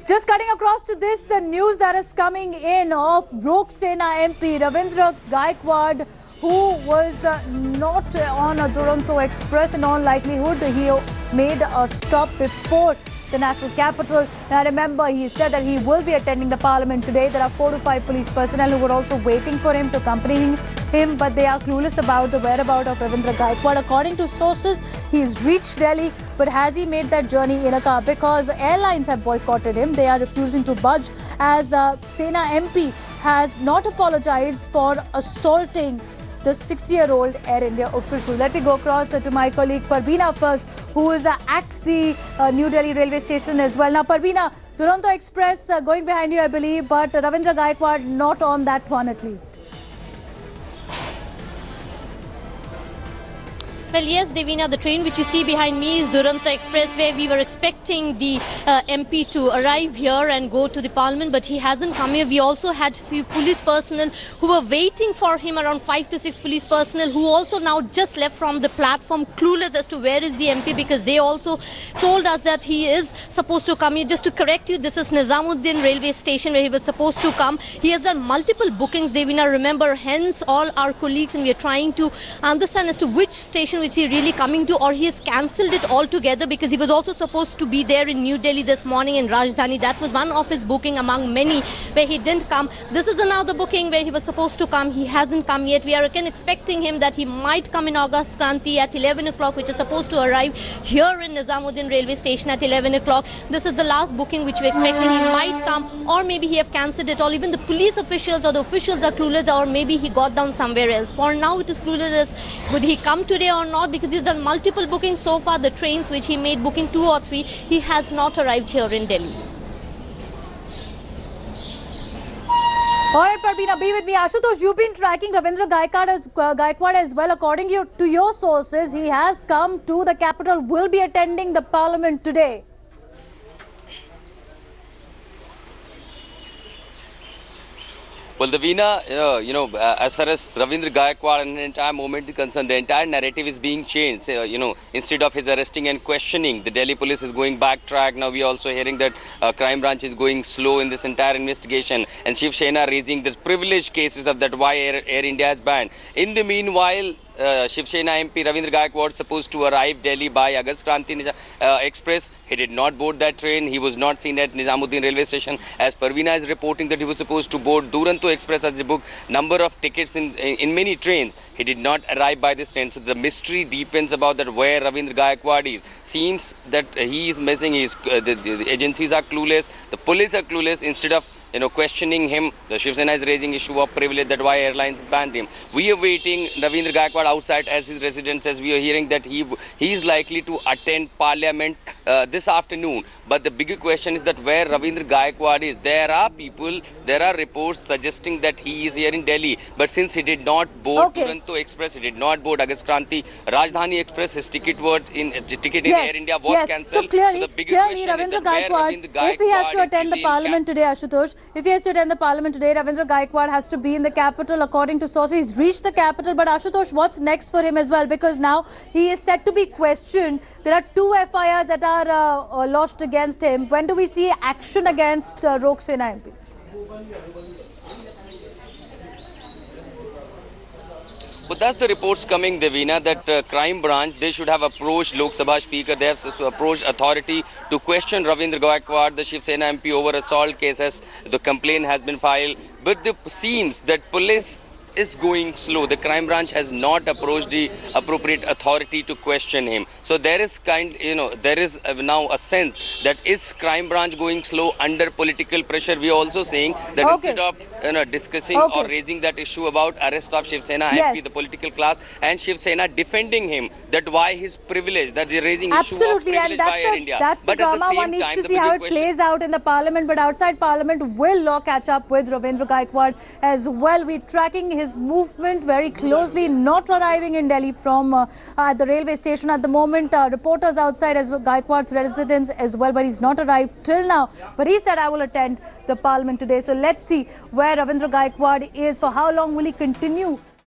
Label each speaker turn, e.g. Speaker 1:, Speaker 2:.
Speaker 1: Just cutting across to this news that is coming in of Lok Sena MP Ravindra Gaikwad, who was not on a Duronto Express. In all likelihood, he made a stop before the national capital. Now remember, he said that he will be attending the parliament today. There are 4 to 5 police personnel who were also waiting for him to accompany him, but they are clueless about the whereabouts of Ravindra Gaikwad. According to sources, he's reached Delhi, but has he made that journey in a car? Because airlines have boycotted him. They are refusing to budge, as Sena MP has not apologized for assaulting the 60-year-old Air India official. Let me go across to my colleague Parveena first, who is at the New Delhi railway station as well. Now, Parveena, Duronto Express going behind you, I believe, but Ravindra Gaikwad not on that one at least.
Speaker 2: Well, yes, Devina, the train which you see behind me is Duronto Express, where we were expecting the MP to arrive here and go to the parliament, but he hasn't come here. We also had few police personnel who were waiting for him, around 5 to 6 police personnel, who also now just left from the platform, clueless as to where is the MP, because they also told us that he is supposed to come here. Just to correct you, this is Nizamuddin railway station where he was supposed to come. He has done multiple bookings, Devina, remember, hence all our colleagues, and we are trying to understand as to which station which he really coming to, or he has cancelled it altogether, because he was also supposed to be there in New Delhi this morning in Rajdhani. That was one of his booking among many where he didn't come. This is another booking where he was supposed to come. He hasn't come yet. We are again expecting him that he might come in August Kranti at 11 o'clock, which is supposed to arrive here in Nizamuddin railway station at 11 o'clock. This is the last booking which we're expecting. He might come, or maybe he have cancelled it all. Even the police officials or the officials are clueless, or maybe he got down somewhere else. For now, it is clueless as would he come today or not, because he's done multiple bookings so far. The trains which he made booking 2 or 3, he has not arrived here in Delhi.
Speaker 1: All right, Parveena, be with me. Ashutosh, you've been tracking Ravindra Gaikwad as well. According to your sources, he has come to the capital, will be attending the parliament today.
Speaker 3: Well, Devina, as far as Ravindra Gaikwad and the entire movement is concerned, the entire narrative is being changed. Instead of his arresting and questioning, the Delhi police is going backtrack. Now we are also hearing that crime branch is going slow in this entire investigation, and Shiv Sena raising the privileged cases of that why Air India is banned. In the meanwhile, Shiv Sena MP Ravindra Gaikwad supposed to arrive Delhi by August Kranti Express. He did not board that train. He was not seen at Nizamuddin railway station. As Parveena is reporting that he was supposed to board Duronto Express as he booked number of tickets in many trains. He did not arrive by this train. So the mystery deepens about that where Ravindra Gaikwad is. Seems that he is missing. The agencies are clueless. The police are clueless. Instead of questioning him, the Shiv Sena is raising issue of privilege, that why airlines banned him. We are waiting Ravindra Gaikwad outside as his residence, as we are hearing that he is likely to attend parliament this afternoon. But the bigger question is that where Ravindra Gaikwad is. There are reports suggesting that he is here in Delhi. But since he did not board Duronto Express, he did not board August Kranti Rajdhani Express, his ticket in Air India was cancelled.
Speaker 1: So clearly,
Speaker 3: the bigger question
Speaker 1: Ravindra
Speaker 3: is that
Speaker 1: Gaikwad, if he has to attend the parliament today, Ashutosh, if he has to attend the parliament today, Ravindra Gaikwad has to be in the capital. According to sources, he's reached the capital. But Ashutosh, what's next for him as well? Because now he is set to be questioned. There are 2 FIRs that are lodged against him. When do we see action against Lok Sena MP?
Speaker 3: But that's the reports coming, Devina, that crime branch, they should have approached Lok Sabha Speaker, they have approached authority to question Ravindra Gaikwad, the Shiv Sena MP, over assault cases. The complaint has been filed, but it seems that police is going slow. The crime branch has not approached the appropriate authority to question him. So there is there is now a sense that is crime branch going slow under political pressure. We are also saying that instead of discussing or raising that issue about arrest of Shiv Sena MP, the political class, and Shiv Sena defending him, that why his privilege, that they're raising issue of privilege by Air India.
Speaker 1: That's the drama. One needs to see how it plays out in the parliament. But outside parliament, will law catch up with Ravindra Gaikwad as well? We're tracking his movement very closely, not arriving in Delhi from the railway station at the moment. Reporters outside as well, Gaikwad's residence as well, but he's not arrived till now. But he said, I will attend the parliament today. So let's see where Ravindra Gaikwad is. For how long will he continue